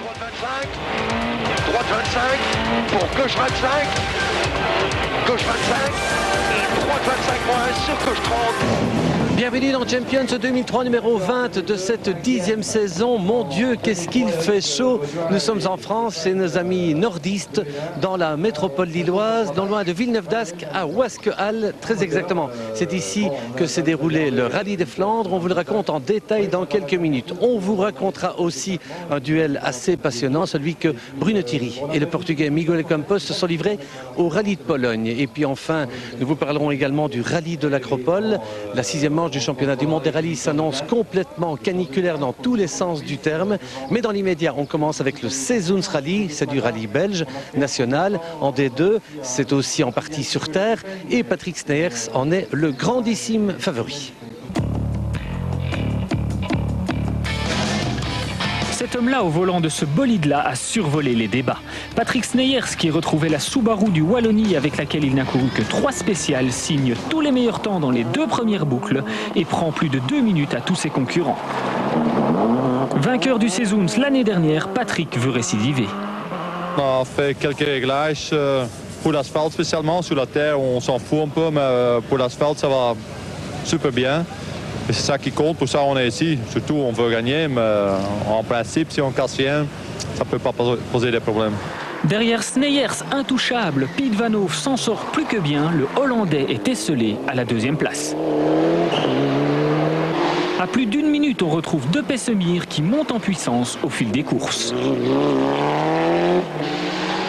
Droite 25, droite 25, pour gauche 25, gauche 25, droite 25 moins sur gauche 30. Bienvenue dans Champions 2003 numéro 20 de cette 10e saison. Mon Dieu, qu'est-ce qu'il fait chaud. Nous sommes en France et nos amis nordistes dans la métropole lilloise, non loin de Villeneuve-d'Ascq à Wasquehal, très exactement. C'est ici que s'est déroulé le rallye des Flandres. On vous le raconte en détail dans quelques minutes. On vous racontera aussi un duel assez passionnant, celui que Bruno Thierry et le Portugais Miguel Campos se sont livrés au rallye de Pologne. Et puis enfin, nous vous parlerons également du rallye de l'Acropole, la 6e manche du championnat du monde des rallyes s'annonce complètement caniculaire dans tous les sens du terme. Mais dans l'immédiat, on commence avec le Seizoens Rally, c'est du rallye belge national en D2, c'est aussi en partie sur terre et Patrick Sneyers en est le grandissime favori. Cet homme-là, au volant de ce bolide-là, a survolé les débats. Patrick Sneyers, qui retrouvait la Subaru du Wallonie avec laquelle il n'a couru que 3 spéciales, signe tous les meilleurs temps dans les 2 premières boucles et prend plus de 2 minutes à tous ses concurrents. Vainqueur du Seizoens l'année dernière, Patrick veut récidiver. On fait quelques réglages pour l'asphalte spécialement. Sur la terre, on s'en fout un peu, mais pour l'asphalte, ça va super bien. Et c'est ça qui compte, pour ça on est ici. Surtout on veut gagner, mais en principe si on casse rien, ça ne peut pas poser des problèmes. Derrière Sneyers intouchable, Piet van Hoof s'en sort plus que bien. Le Hollandais est esselé à la 2e place. À plus d'1 minute, on retrouve De Pessemir qui monte en puissance au fil des courses.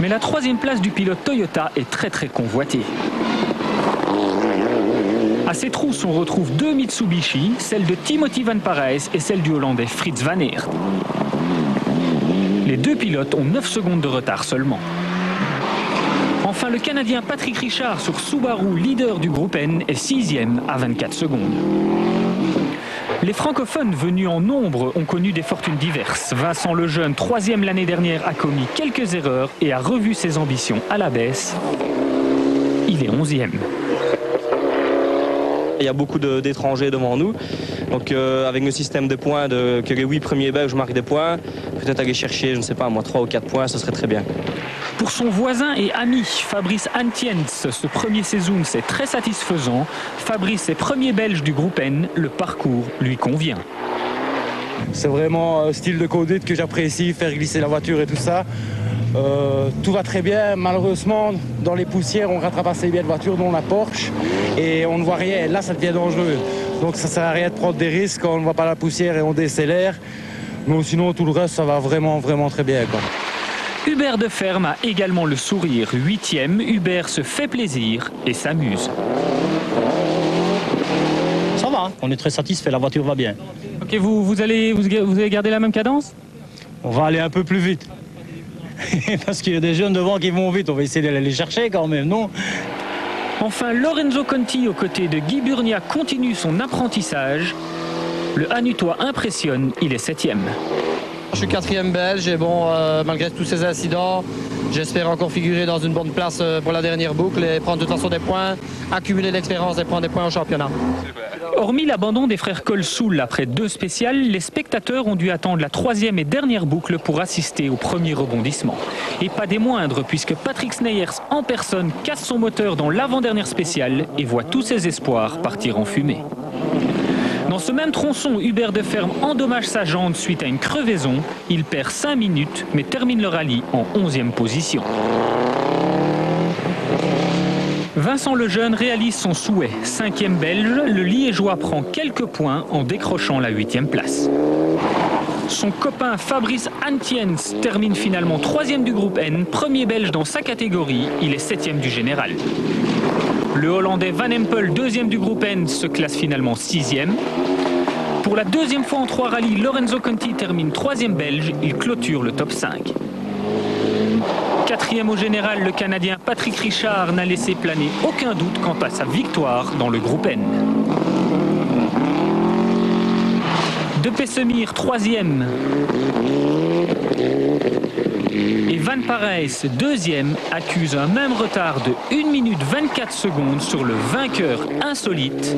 Mais la 3e place du pilote Toyota est très convoitée. À ses trousses, on retrouve 2 Mitsubishi, celle de Timothy Van Parijs et celle du Hollandais Frits van Aert. Les 2 pilotes ont 9 secondes de retard seulement. Enfin, le Canadien Patrick Richard sur Subaru, leader du groupe N, est 6e à 24 secondes. Les francophones venus en nombre ont connu des fortunes diverses. Vincent Lejeune, 3e l'année dernière, a commis quelques erreurs et a revu ses ambitions à la baisse. Il est 11e. Il y a beaucoup d'étrangers devant nous, donc avec le système de points, que les 8 premiers Belges marquent des points, peut-être aller chercher, je ne sais pas moi, 3 ou 4 points, ce serait très bien. Pour son voisin et ami Fabrice Antiens, ce premier Seizoens est très satisfaisant. Fabrice est premier Belge du groupe N, le parcours lui convient. C'est vraiment un style de conduite que j'apprécie, faire glisser la voiture et tout ça. Tout va très bien, malheureusement dans les poussières on rattrape assez bien de voitures dont la Porsche et on ne voit rien, là ça devient dangereux, donc ça sert à rien de prendre des risques quand on ne voit pas la poussière et on décélère, mais sinon tout le reste ça va vraiment très bien quoi. Hubert Deferme a également le sourire, 8e, Hubert se fait plaisir et s'amuse. Ça va, on est très satisfait, la voiture va bien. Ok, vous allez garder la même cadence? On va aller un peu plus vite. Parce qu'il y a des jeunes devant qui vont vite, on va essayer d'aller les chercher quand même, non? Enfin, Lorenzo Conti aux côtés de Guy Burnia continue son apprentissage. Le Hanutois impressionne, il est 7e. Je suis 4e belge et bon, malgré tous ces incidents, j'espère encore figurer dans une bonne place pour la dernière boucle et prendre de toute façon des points, accumuler l'expérience et prendre des points au championnat. Hormis l'abandon des frères Colsoul après 2 spéciales, les spectateurs ont dû attendre la 3e et dernière boucle pour assister au premier rebondissement. Et pas des moindres, puisque Patrick Sneyers en personne casse son moteur dans l'avant-dernière spéciale et voit tous ses espoirs partir en fumée. Dans ce même tronçon, Hubert Deferme endommage sa jante suite à une crevaison. Il perd 5 minutes, mais termine le rallye en 11e position. Vincent Lejeune réalise son souhait. 5e belge, le Liégeois prend quelques points en décrochant la 8e place. Son copain Fabrice Antiens termine finalement 3e du groupe N, premier belge dans sa catégorie, il est 7e du général. Le Hollandais Van Empel, 2e du groupe N, se classe finalement 6e. Pour la 2e fois en 3 rallyes, Lorenzo Conti termine 3e belge, il clôture le top 5. 4e au général, le Canadien Patrick Richard n'a laissé planer aucun doute quant à sa victoire dans le groupe N. De Pessemir, 3e. Et Van Van Parijs, deuxième, accuse un même retard de 1 minute 24 secondes sur le vainqueur insolite,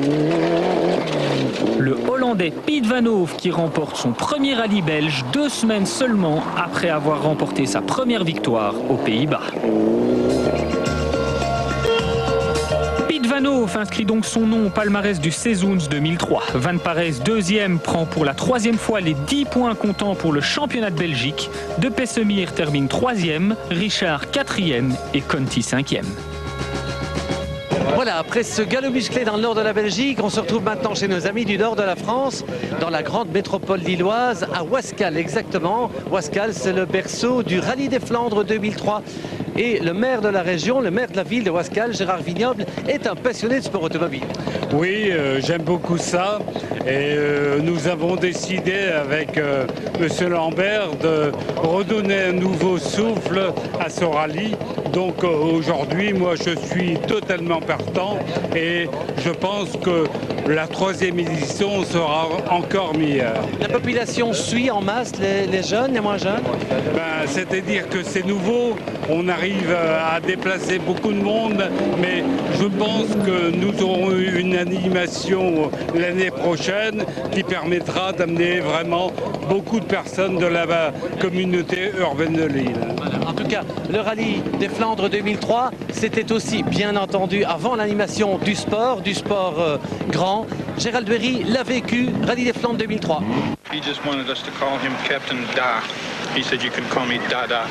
le Hollandais Piet Van Hoof, qui remporte son premier rallye belge 2 semaines seulement après avoir remporté sa première victoire aux Pays-Bas. Van Hoof inscrit donc son nom au palmarès du Seizoens 2003. Van Parijs, deuxième, prend pour la 3e fois les 10 points comptants pour le championnat de Belgique. De Pessemir termine 3e, Richard 4e et Conti 5e. Voilà, après ce galop musclé dans le nord de la Belgique, on se retrouve maintenant chez nos amis du nord de la France, dans la grande métropole lilloise, à Wascal exactement. Wascal, c'est le berceau du Rallye des Flandres 2003. Et le maire de la région, le maire de la ville de Wascal, Gérard Vignoble, est un passionné de sport automobile. Oui, j'aime beaucoup ça. Et nous avons décidé avec M. Lambert de redonner un nouveau souffle à ce rallye. Donc aujourd'hui, moi je suis totalement partant et je pense que la 3e édition sera encore meilleure. La population suit en masse les jeunes, les moins jeunes? C'est-à-dire que c'est nouveau, on arrive à déplacer beaucoup de monde, mais je pense que nous aurons eu une animation l'année prochaine qui permettra d'amener vraiment beaucoup de personnes de la communauté urbaine de Lille. Voilà. En tout cas, le rallye des Flandres 2003, c'était aussi bien entendu avant l'animation du sport grand. Gérald Berry l'a vécu, rallye des Flandres 2003. He just wanted us to call him Captain Da. He said you can call me Dada.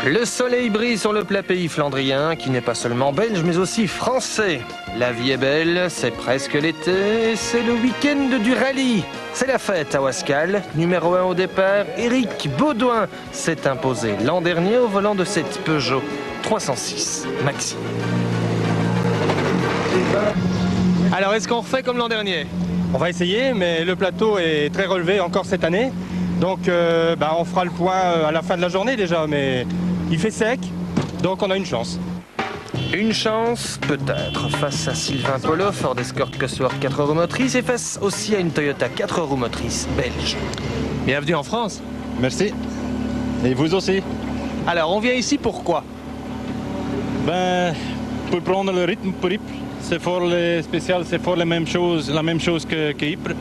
Le soleil brille sur le plat pays flandrien, qui n'est pas seulement belge, mais aussi français. La vie est belle, c'est presque l'été, c'est le week-end du rallye. C'est la fête à Wascal. Numéro 1 au départ, Éric Baudouin s'est imposé l'an dernier au volant de cette Peugeot 306 Maxi. Alors, est-ce qu'on refait comme l'an dernier? On va essayer, mais le plateau est très relevé encore cette année. Donc, on fera le point à la fin de la journée déjà, mais il fait sec, donc on a une chance. Une chance, peut-être, face à Sylvain Polo, Ford Escort Cosworth 4 roues motrices, et face aussi à une Toyota 4 roues motrices belge. Bienvenue en France. Merci. Et vous aussi. Alors, on vient ici pourquoi? Pour prendre le rythme pour Ypres. C'est fort les spéciales, c'est fort la même chose que Ypres.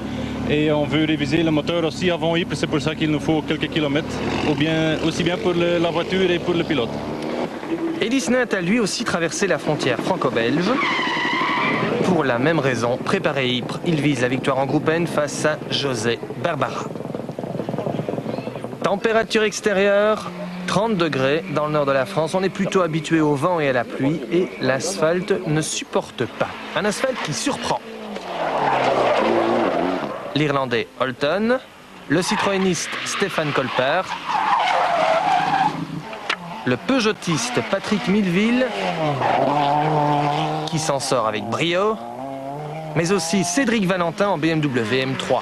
Et on veut réviser le moteur aussi avant Ypres, c'est pour ça qu'il nous faut quelques kilomètres, aussi bien pour la voiture et pour le pilote. Eddie Snett a lui aussi traversé la frontière franco-belge. Pour la même raison, préparé Ypres, il vise la victoire en groupe N face à José Barbara. Température extérieure, 30 degrés dans le nord de la France. On est plutôt habitué au vent et à la pluie et l'asphalte ne supporte pas. Un asphalte qui surprend. L'Irlandais Holton, le Citroëniste Stéphane Colper, le Peugeotiste Patrick Milleville, qui s'en sort avec brio, mais aussi Cédric Valentin en BMW M3.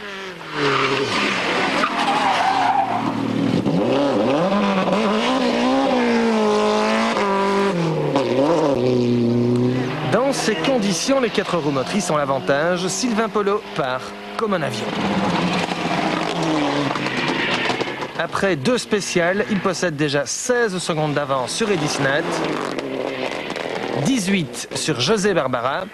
Dans ces conditions, les 4 roues motrices ont l'avantage. Sylvain Polo part comme un avion. Après 2 spéciales, il possède déjà 16 secondes d'avance sur Eddie Snett, 18 sur José Barbara,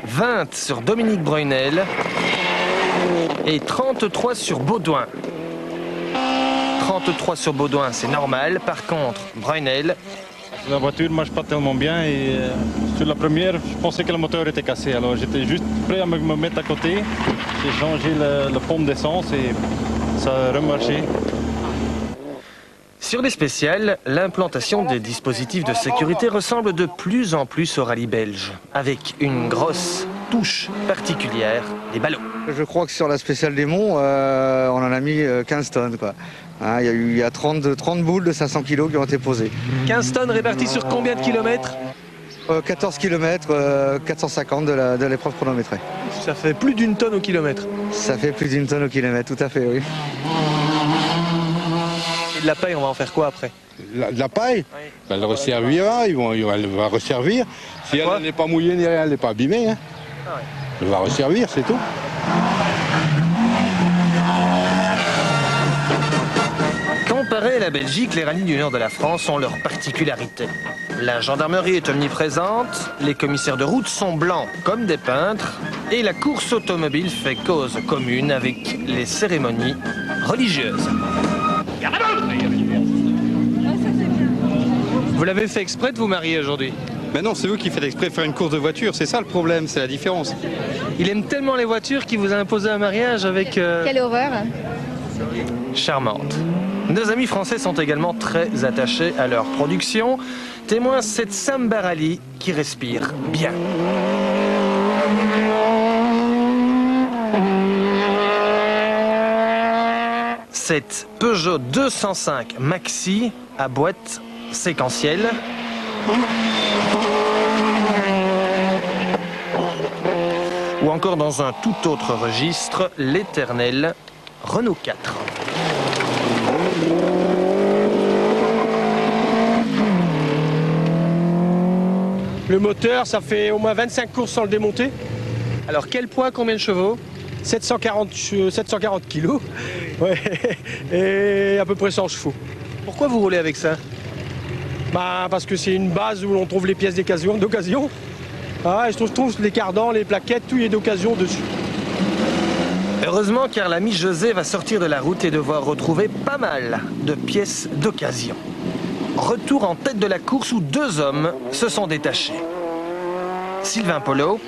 20 sur Dominique Breunel et 33 sur Baudouin. 33 sur Baudouin, c'est normal. Par contre, Breunel... La voiture ne marche pas tellement bien et sur la première, je pensais que le moteur était cassé. Alors j'étais juste prêt à me mettre à côté. J'ai changé la pompe d'essence et ça a remarché. Sur les spéciales, l'implantation des dispositifs de sécurité ressemble de plus en plus au rallye belge, avec une grosse touche particulière, les ballots. Je crois que sur la spéciale des monts, on en a mis 15 tonnes, quoi. Hein, il y a 30 boules de 500 kg qui ont été posées. 15 tonnes réparties sur combien de kilomètres? 14 km, 450 de l'épreuve chronométrée. Ça fait plus d'une tonne au kilomètre. Ça fait plus d'une tonne au kilomètre, tout à fait, oui. Et de la paille, on va en faire quoi après? La paille, oui. Elle le resservira, elle va resservir. Si elle n'est pas mouillée ni rien, elle n'est pas abîmée. Hein. Ah ouais. Elle va resservir, c'est tout. Comparé à la Belgique, les rallyes du nord de la France ont leurs particularités. La gendarmerie est omniprésente, les commissaires de route sont blancs comme des peintres, et la course automobile fait cause commune avec les cérémonies religieuses. Vous l'avez fait exprès de vous marier aujourd'hui? Mais non, c'est vous qui faites exprès de faire une course de voiture, c'est ça le problème, c'est la différence. Il aime tellement les voitures qu'il vous a imposé un mariage avec... Quelle horreur! Charmante. Nos amis français sont également très attachés à leur production, témoin cette Samba Rally qui respire bien. Cette Peugeot 205 Maxi à boîte séquentielle. Ou encore dans un tout autre registre, l'éternel Renault 4. Le moteur, ça fait au moins 25 courses sans le démonter. Alors quel poids, combien de chevaux? 740 kilos, ouais, et à peu près 100 chevaux. Pourquoi vous roulez avec ça? Bah, parce que c'est une base où l'on trouve les pièces d'occasion. Ah, je trouve les cardans, les plaquettes, tout y est d'occasion dessus. Heureusement, car l'ami José va sortir de la route et devoir retrouver pas mal de pièces d'occasion. Retour en tête de la course où deux hommes se sont détachés. Sylvain Polo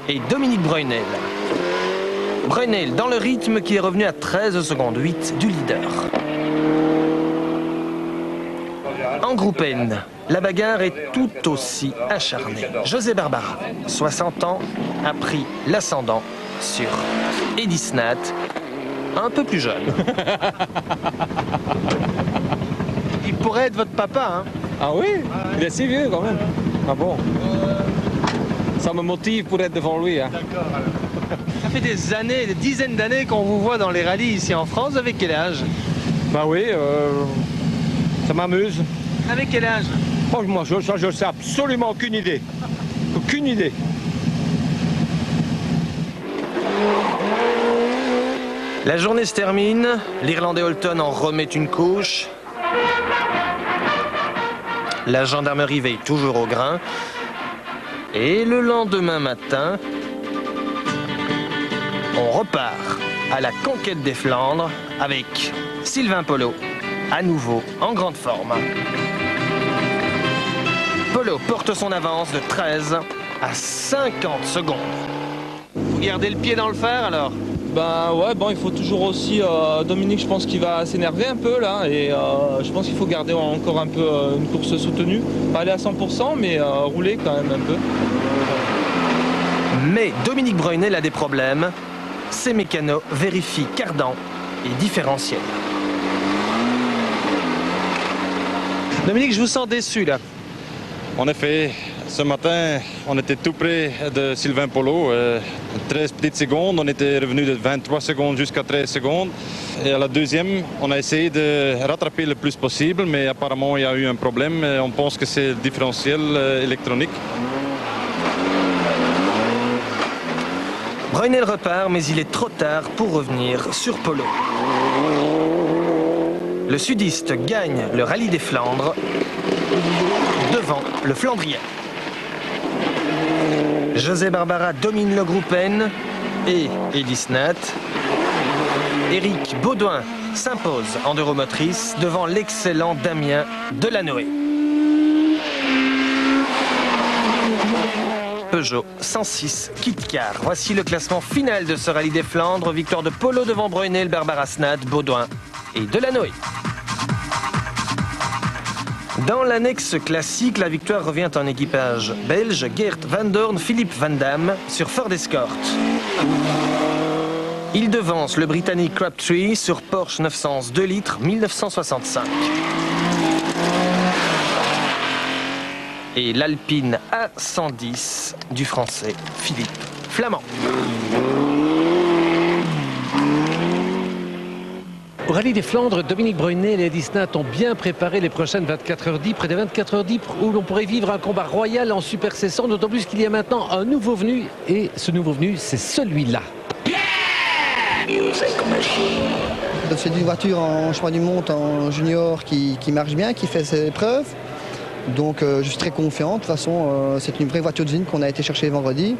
et Dominique Breunel. Breunel dans le rythme qui est revenu à 13 secondes 8 du leader. En groupe N, la bagarre est tout aussi acharnée. José Barbara, 60 ans, a pris l'ascendant sur Eddie Snat, un peu plus jeune. Il pourrait être votre papa, hein? Ah oui? Il est si vieux quand même. Ah bon? Ça me motive pour être devant lui. Hein. Ça fait des années, des dizaines d'années qu'on vous voit dans les rallyes ici en France. Avec quel âge? Bah oui, ça m'amuse. Avec quel âge? Oh, moi, je sais absolument aucune idée. Aucune idée. La journée se termine, l'Irlandais Holton en remet une couche. La gendarmerie veille toujours au grain. Et le lendemain matin, on repart à la conquête des Flandres avec Sylvain Polo, à nouveau en grande forme. Polo porte son avance de 13 à 50 secondes. Vous gardez le pied dans le fer alors? Ben ouais, bon, il faut toujours aussi... Dominique, je pense qu'il va s'énerver un peu là, et je pense qu'il faut garder encore un peu une course soutenue. Pas aller à 100%, mais rouler quand même un peu. Mais Dominique Breunel a des problèmes. Ses mécanos vérifient cardan et différentiel. Dominique, je vous sens déçu là. En effet, ce matin, on était tout près de Sylvain Polo. 13 petites secondes, on était revenu de 23 secondes jusqu'à 13 secondes. Et à la deuxième, on a essayé de rattraper le plus possible, mais apparemment il y a eu un problème. On pense que c'est le différentiel électronique. Breunel repart, mais il est trop tard pour revenir sur Polo. Le sudiste gagne le rallye des Flandres devant le Flandrien. José Barbara domine le groupe N et Eddie Snat. Éric Baudouin s'impose en euromotrice devant l'excellent Damien Delanoë. Peugeot 106 Kitcar. Voici le classement final de ce rallye des Flandres. Victoire de Polo devant Breunel, Barbara Snat, Baudouin et Delanoë. Dans l'annexe classique, la victoire revient en équipage belge Geert Van Dorn, Philippe Van Damme sur Ford Escort. Il devance le Britannique Crabtree sur Porsche 911 2 litres 1965. Et l'Alpine A110 du Français Philippe Flamand. Au Rallye des Flandres, Dominique Brunet et Lady Snat ont bien préparé les prochaines 24h10, près de 24h10 où l'on pourrait vivre un combat royal en Super 600, d'autant plus qu'il y a maintenant un nouveau venu, et ce nouveau venu, c'est celui-là. C'est une voiture en chemin du monde en junior qui marche bien, qui fait ses preuves. Donc je suis très confiant. De toute façon, c'est une vraie voiture d'usine qu'on a été chercher vendredi.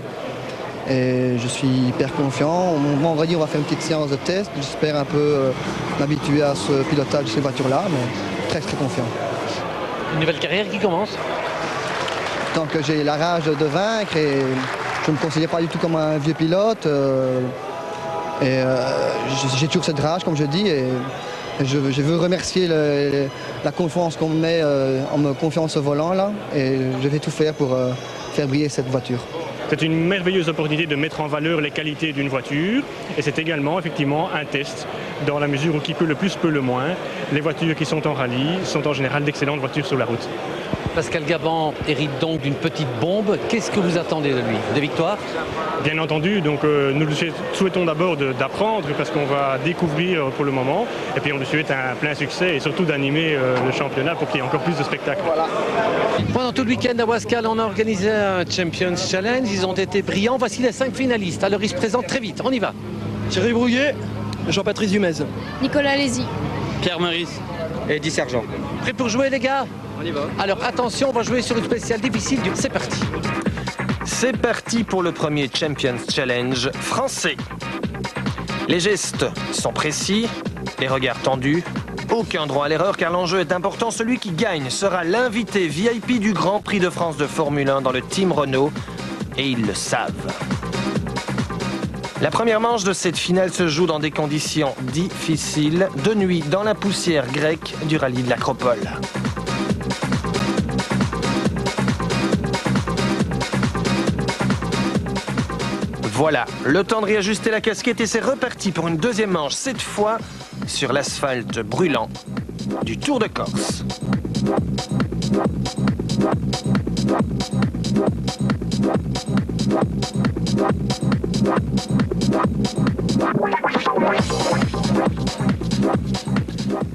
Et je suis hyper confiant. Vendredi, on va faire une petite séance de test. J'espère un peu m'habituer à ce pilotage de ces voitures-là, mais très confiant. Une nouvelle carrière qui commence. Tant que j'ai la rage de vaincre et je ne me considère pas du tout comme un vieux pilote. J'ai toujours cette rage, comme je dis, et je veux remercier la confiance qu'on me met en me confiant ce volant là, et je vais tout faire pour faire briller cette voiture. C'est une merveilleuse opportunité de mettre en valeur les qualités d'une voiture, et c'est également effectivement un test dans la mesure où qui peut le plus peut le moins. Les voitures qui sont en rallye sont en général d'excellentes voitures sur la route. Pascal Gaband hérite donc d'une petite bombe. Qu'est-ce que vous attendez de lui? Des victoires? Bien entendu, donc nous lui souhaitons d'abord d'apprendre parce qu'on va découvrir pour le moment, et puis on lui souhaite un plein succès et surtout d'animer le championnat pour qu'il y ait encore plus de spectacles. Voilà. Pendant tout le week-end à Wascal, on a organisé un Champions Challenge. Ils ont été brillants. Voici les 5 finalistes. Alors ils se présentent très vite. On y va. Thierry Brouillet, Jean-Patrice Dumez, Nicolas Lézy, Pierre Meurice et Eddie Sergent. Prêts pour jouer les gars? On y va. Alors attention, on va jouer sur une spéciale difficile. C'est parti. C'est parti pour le premier Champions Challenge français. Les gestes sont précis, les regards tendus, aucun droit à l'erreur car l'enjeu est important. Celui qui gagne sera l'invité VIP du Grand Prix de France de Formule 1 dans le Team Renault, et ils le savent. La première manche de cette finale se joue dans des conditions difficiles, de nuit dans la poussière grecque du rallye de l'Acropole. Voilà, le temps de réajuster la casquette et c'est reparti pour une deuxième manche, cette fois sur l'asphalte brûlant du Tour de Corse.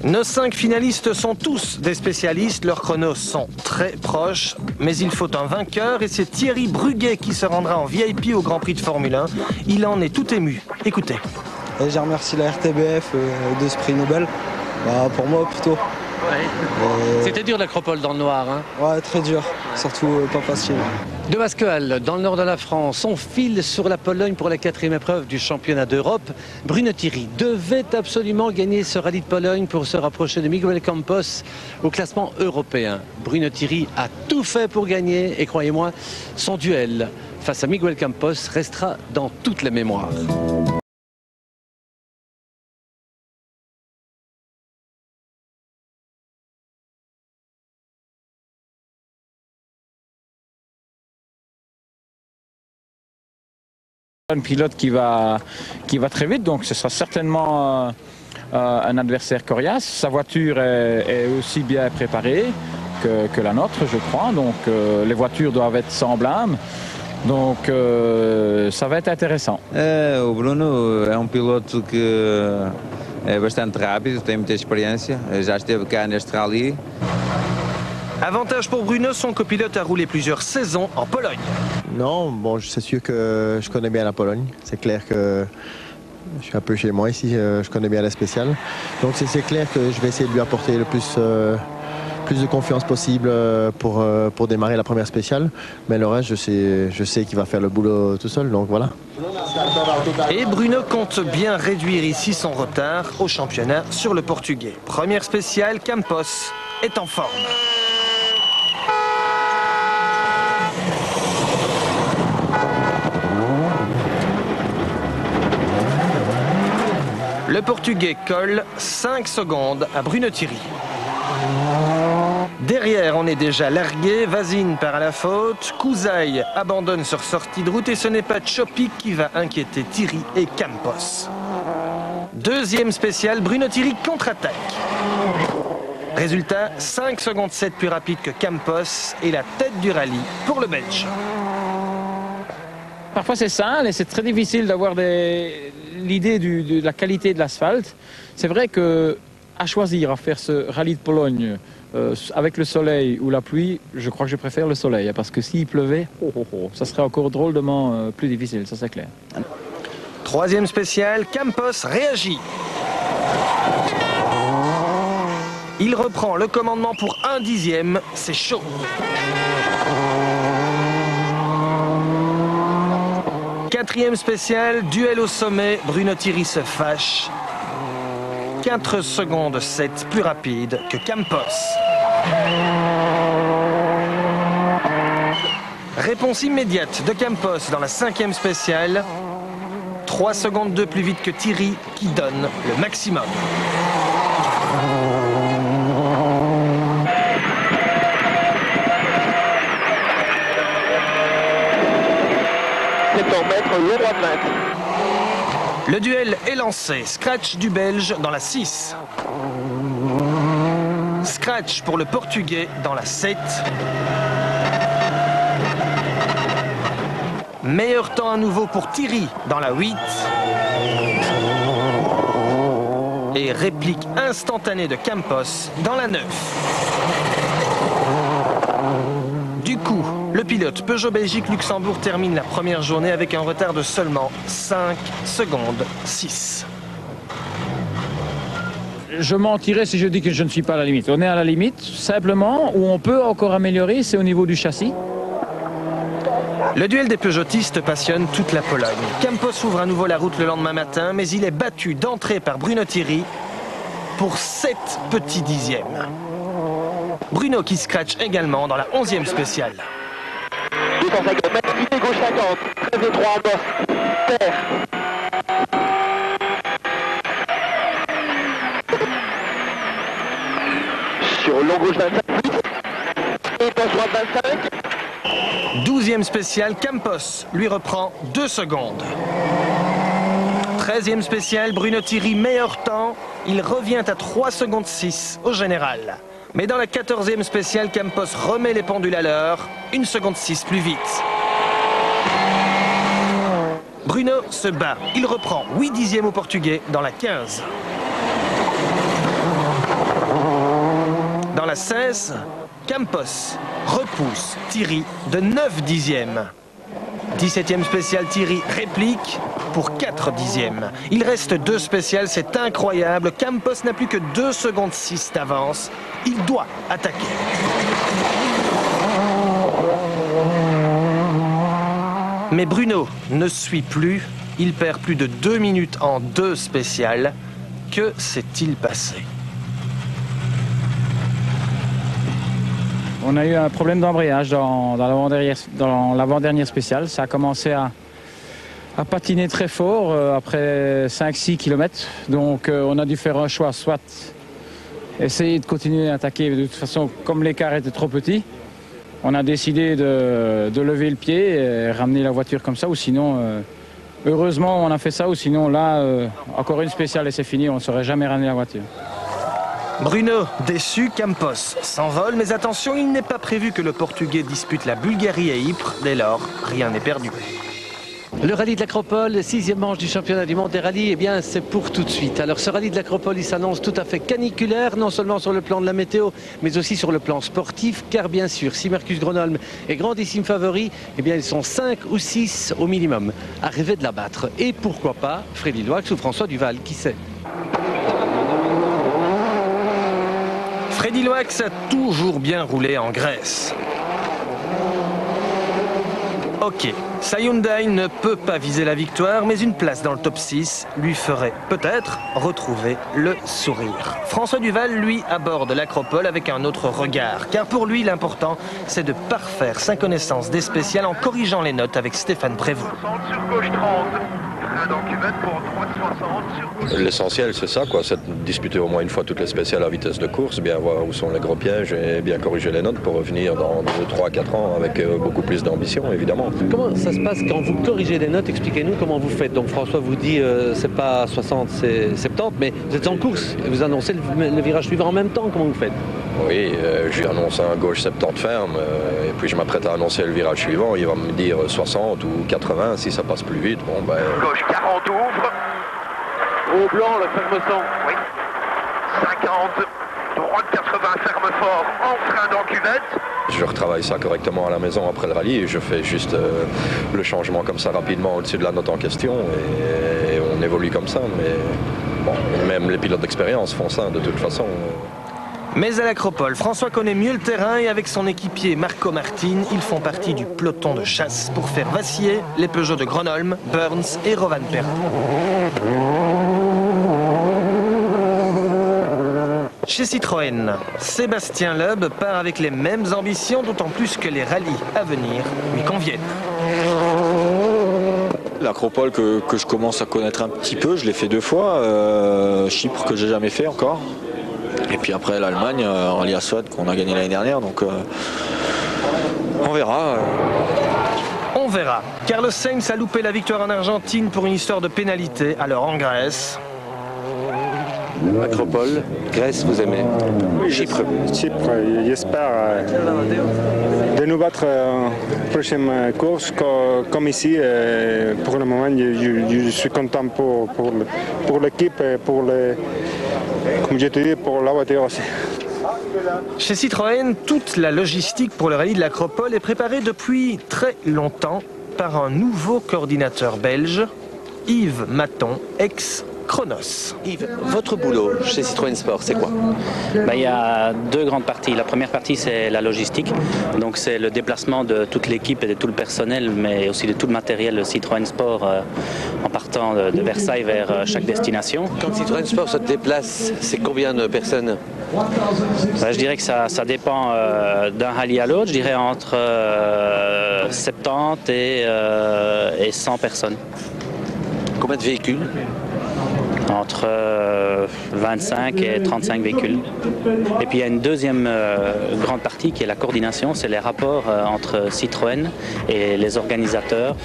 Nos 5 finalistes sont tous des spécialistes, leurs chronos sont très proches, mais il faut un vainqueur et c'est Thierry Bruguet qui se rendra en VIP au Grand Prix de Formule 1. Il en est tout ému. Écoutez. Je remercie la RTBF de ce prix Nobel. Pour moi plutôt. Ouais. C'était dur l'Acropole dans le noir. Hein. Ouais, très dur, surtout pas facile. De Wascal, dans le nord de la France, on file sur la Pologne pour la 4e épreuve du championnat d'Europe. Bruno Thierry devait absolument gagner ce rallye de Pologne pour se rapprocher de Miguel Campos au classement européen. Bruno Thierry a tout fait pour gagner et croyez-moi, son duel face à Miguel Campos restera dans toutes les mémoires. Un pilote qui va très vite, donc ce sera certainement un adversaire coriace. Sa voiture est aussi bien préparée que la nôtre, je crois. Donc les voitures doivent être semblables. Donc ça va être intéressant. O Bruno é piloto que é bastante rápido, tem muita experiência, já esteve cá neste rally. Avantage pour Bruno, son copilote a roulé plusieurs saisons en Pologne. Non, bon, c'est sûr que je connais bien la Pologne. C'est clair que je suis un peu chez moi ici, je connais bien la spéciale. Donc c'est clair que je vais essayer de lui apporter le plus de confiance possible pour démarrer la première spéciale. Mais le reste, je sais qu'il va faire le boulot tout seul, donc voilà. Et Bruno compte bien réduire ici son retard au championnat sur le Portugais. Première spéciale, Campos est en forme. Le Portugais colle 5 secondes à Bruno Thierry. Derrière, on est déjà largué. Vazine part à la faute. Kouzaï abandonne sur sortie de route et ce n'est pas Chopic qui va inquiéter Thierry et Campos. Deuxième spéciale, Bruno Thierry contre-attaque. Résultat, 5 secondes 7 plus rapide que Campos et la tête du rallye pour le Belge. Parfois c'est simple et c'est très difficile d'avoir l'idée de la qualité de l'asphalte. C'est vrai que à choisir à faire ce rallye de Pologne avec le soleil ou la pluie, je crois que je préfère le soleil, parce que s'il pleuvait, ça serait encore drôlement plus difficile, ça c'est clair. Troisième spécial, Campos réagit. Il reprend le commandement pour 1/10, c'est chaud. Quatrième spécial, duel au sommet, Bruno Thierry se fâche. 4 secondes 7 plus rapide que Campos. Réponse immédiate de Campos dans la 5e spéciale. 3 secondes 2 plus vite que Thierry qui donne le maximum. Le roi de 20. Le duel est lancé. Scratch du Belge dans la 6. Scratch pour le Portugais dans la 7. Meilleur temps à nouveau pour Thierry dans la 8. Et réplique instantanée de Campos dans la 9. Du coup, le pilote Peugeot Belgique-Luxembourg termine la première journée avec un retard de seulement 5 secondes 6. Je mentirais si je dis que je ne suis pas à la limite. On est à la limite, simplement, où on peut encore améliorer, c'est au niveau du châssis. Le duel des Peugeotistes passionne toute la Pologne. Campos ouvre à nouveau la route le lendemain matin, mais il est battu d'entrée par Bruno Thierry pour 7 petits dixièmes. Bruno qui scratch également dans la 11e spéciale. 250 mètres, unité gauche 50, 13 et 3 en bosse, terre. Sur long gauche 25, et poste droite 25. 12e spéciale, Campos lui reprend 2 secondes. 13e spéciale, Bruno Thierry, meilleur temps, il revient à 3 secondes 6 au général. Mais dans la 14e spéciale, Campos remet les pendules à l'heure, 1 seconde 6 plus vite. Bruno se bat, il reprend 8 dixièmes au Portugais dans la 15. Dans la 16, Campos repousse Thierry de 9 dixièmes. 17e spéciale, Thierry réplique pour 4 dixièmes. Il reste 2 spéciales, c'est incroyable. Campos n'a plus que 2 secondes 6 d'avance. Il doit attaquer. Mais Bruno ne suit plus. Il perd plus de 2 minutes en 2 spéciales. Que s'est-il passé ? On a eu un problème d'embrayage dans l'avant-dernière spéciale. Ça a commencé à patiner très fort après 5-6 km. Donc on a dû faire un choix, soit essayer de continuer à attaquer. De toute façon, comme l'écart était trop petit, on a décidé de lever le pied et ramener la voiture comme ça. Ou sinon, heureusement, on a fait ça. Ou sinon, là, encore une spéciale et c'est fini. On ne saurait jamais ramener la voiture. Bruno, déçu, Campos s'envole, mais attention, il n'est pas prévu que le Portugais dispute la Bulgarie et Ypres. Dès lors, rien n'est perdu. Le rallye de l'Acropole, 6e manche du championnat du monde des rallyes, eh bien c'est pour tout de suite. Alors ce rallye de l'Acropole, il s'annonce tout à fait caniculaire, non seulement sur le plan de la météo, mais aussi sur le plan sportif, car bien sûr, si Mercus Gronholm est grandissime favori, eh bien ils sont 5 ou 6 au minimum à rêver de la battre. Et pourquoi pas Freddy Loix ou François Duval, qui sait? Freddy Loix a toujours bien roulé en Grèce. Ok, sa Hyundai ne peut pas viser la victoire, mais une place dans le top 6 lui ferait peut-être retrouver le sourire. François Duval, lui, aborde l'Acropole avec un autre regard, car pour lui, l'important, c'est de parfaire sa connaissance des spéciales en corrigeant les notes avec Stéphane Prévost. Sur gauche 30. Dans cuvette pour droite 60. L'essentiel, c'est ça, quoi, c'est de disputer au moins une fois toutes les spéciales à vitesse de course, bien voir où sont les gros pièges et bien corriger les notes pour revenir dans 2-3-4 ans avec beaucoup plus d'ambition, évidemment. Comment ça se passe quand vous corrigez les notes? Expliquez-nous comment vous faites. Donc François vous dit c'est pas 60, c'est 70, mais vous êtes en course et vous annoncez le virage suivant en même temps. Comment vous faites? Oui, je lui annonce un gauche 70 ferme et puis je m'apprête à annoncer le virage suivant. Il va me dire 60 ou 80 si ça passe plus vite. Bon, ben... Gauche 40 ouvre. Au blanc, le ferme 100. Oui. 50, droite 80, ferme fort, en frein dans cuvette. Je retravaille ça correctement à la maison après le rallye et je fais juste le changement comme ça rapidement au-dessus de la note en question et on évolue comme ça. Mais bon, même les pilotes d'expérience font ça de toute façon. Mais à l'Acropole, François connaît mieux le terrain et avec son équipier Marco Martin, ils font partie du peloton de chasse pour faire vaciller les Peugeot de Gronholm, Burns et Rovanperä. Chez Citroën, Sébastien Loeb part avec les mêmes ambitions, d'autant plus que les rallyes à venir lui conviennent. L'Acropole que je commence à connaître un petit peu, je l'ai fait 2 fois, Chypre que j'ai jamais fait encore. Et puis après l'Allemagne, Rallye Aswad qu'on a gagné l'année dernière, donc on verra. On verra. Carlos Sainz a loupé la victoire en Argentine pour une histoire de pénalité, alors en Grèce. Acropole, Grèce, vous aimez? Oui, Chypre. Chypre, j'espère de nous battre en prochaine course comme ici. Pour le moment, je suis content pour l'équipe et pour comme je te dis, pour la voiture aussi. Chez Citroën, toute la logistique pour le rallye de l'Acropole est préparée depuis très longtemps par un nouveau coordinateur belge, Yves Maton, ex-Chronos. Yves, votre boulot chez Citroën Sport, c'est quoi? Il y a 2 grandes parties. La première partie, c'est la logistique. Donc, c'est le déplacement de toute l'équipe et de tout le personnel, mais aussi de tout le matériel Citroën Sport en partant de Versailles vers chaque destination. Quand Citroën Sport se déplace, c'est combien de personnes? Je dirais que ça dépend d'un rallye à l'autre. Je dirais entre 70 et 100 personnes. Combien de véhicules? Entre 25 et 35 véhicules. Et puis il y a une deuxième grande partie qui est la coordination, c'est les rapports entre Citroën et les organisateurs.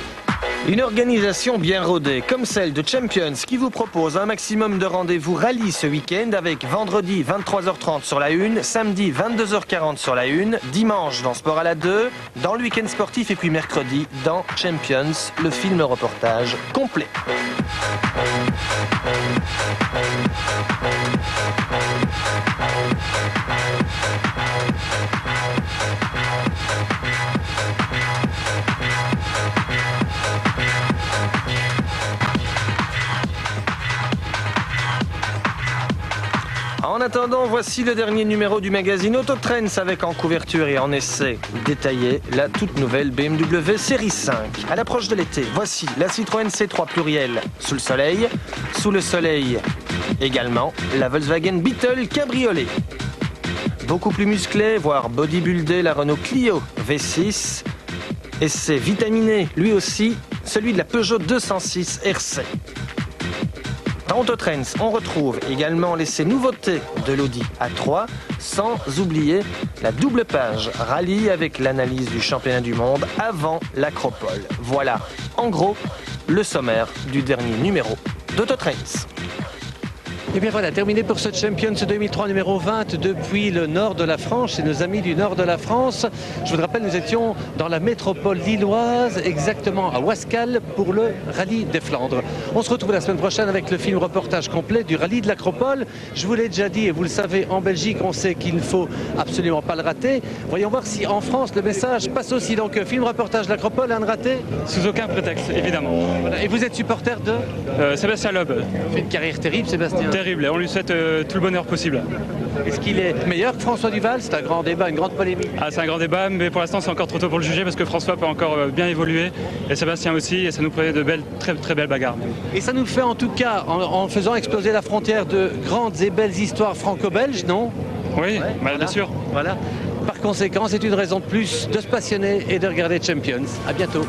Une organisation bien rodée, comme celle de Champions, qui vous propose un maximum de rendez-vous rallye ce week-end avec vendredi 23h30 sur la 1, samedi 22h40 sur la 1, dimanche dans Sport à la 2, dans le week-end sportif et puis mercredi dans Champions, le film reportage complet. En attendant, voici le dernier numéro du magazine Autotrends avec en couverture et en essai détaillé la toute nouvelle BMW Série 5. À l'approche de l'été, voici la Citroën C3 pluriel sous le soleil également la Volkswagen Beetle Cabriolet. Beaucoup plus musclé, voire bodybuildé, la Renault Clio V6. Essai vitaminé, lui aussi, celui de la Peugeot 206 RC. Dans Autotrends, on retrouve également l'essai nouveauté de l'Audi A3, sans oublier la double page rallye avec l'analyse du championnat du monde avant l'Acropole. Voilà, en gros, le sommaire du dernier numéro d'Autotrends. Et bien voilà, terminé pour ce Champions 2003 numéro 20 depuis le nord de la France, chez nos amis du nord de la France. Je vous rappelle, nous étions dans la métropole lilloise, exactement à Wascal, pour le rallye des Flandres. On se retrouve la semaine prochaine avec le film reportage complet du rallye de l'Acropole. Je vous l'ai déjà dit, et vous le savez, en Belgique, on sait qu'il ne faut absolument pas le rater. Voyons voir si en France, le message passe aussi. Donc, film reportage de l'Acropole, un raté? Sous aucun prétexte, évidemment. Voilà. Et vous êtes supporter de Sébastien Loeb. Fait une carrière terrible, Sébastien. Terrible, et on lui souhaite tout le bonheur possible. Est-ce qu'il est meilleur que François Duval? C'est un grand débat, une grande polémique. C'est un grand débat, mais pour l'instant c'est encore trop tôt pour le juger parce que François peut encore bien évoluer et Sébastien aussi, et ça nous prévoit de belles, très très belles bagarres. Et ça nous fait en tout cas, en faisant exploser la frontière, de grandes et belles histoires franco-belges, non? Oui, voilà. Bien sûr. Voilà. Par conséquent, c'est une raison de plus de se passionner et de regarder Champions. À bientôt.